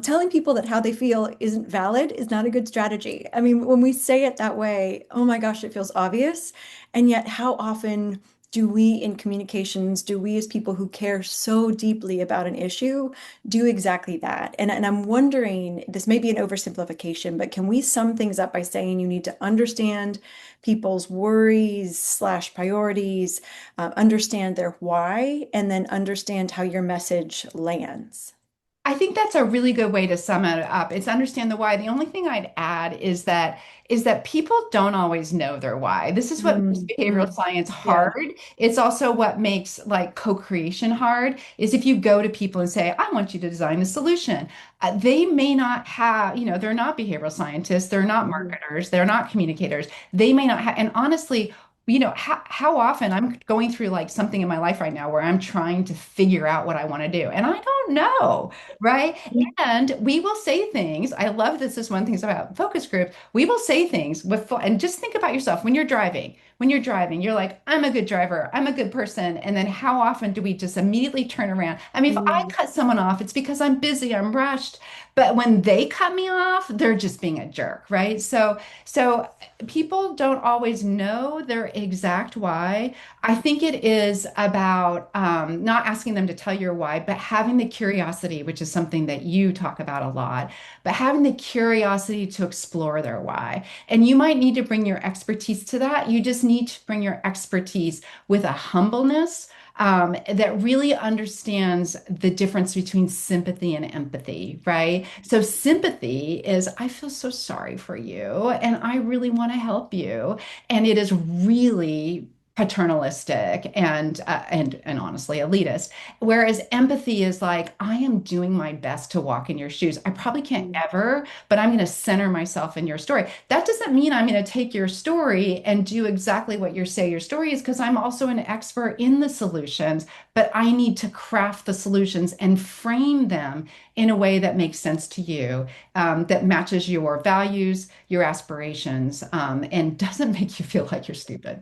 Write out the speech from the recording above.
Telling people that how they feel isn't valid is not a good strategy. I mean, when we say it that way, oh my gosh, it feels obvious. And yet, how often do we in communications, do we as people who care so deeply about an issue, do exactly that? And I'm wondering, this may be an oversimplification, but can we sum things up by saying you need to understand people's worries slash priorities, understand their why, and then understand how your message lands? I think that's a really good way to sum it up. It's understand the why. The only thing I'd add is that people don't always know their why. This is what makes Mm, behavioral mm. science Yeah. hard. It's also what makes like co-creation hard, is if you go to people and say, I want you to design a solution. They may not have, they're not behavioral scientists, they're not Mhm. marketers, they're not communicators. They may not have, and honestly, how often I'm going through like something in my life right now where I'm trying to figure out what I want to do and I don't know. Right. And we will say things. I love this is one thing about focus group. We will say things and just think about yourself when you're driving. When you're driving, you're like, I'm a good driver. I'm a good person. And then how often do we just immediately turn around? I mean, if I Mm, cut someone off, it's because I'm busy, I'm rushed. But when they cut me off, they're just being a jerk, right? So people don't always know their exact why. I think it is about not asking them to tell you why, but having the curiosity, which is something that you talk about a lot, but having the curiosity to explore their why. And you might need to bring your expertise to that. You just need to bring your expertise with a humbleness. That really understands the difference between sympathy and empathy, right? So, sympathy is, I feel so sorry for you, and I really want to help you. And it is really paternalistic and honestly elitist. Whereas empathy is like, I am doing my best to walk in your shoes. I probably can't mm, ever, but I'm going to center myself in your story. That doesn't mean I'm going to take your story and do exactly what you say your story is, because I'm also an expert in the solutions, but I need to craft the solutions and frame them in a way that makes sense to you, that matches your values, your aspirations, and doesn't make you feel like you're stupid.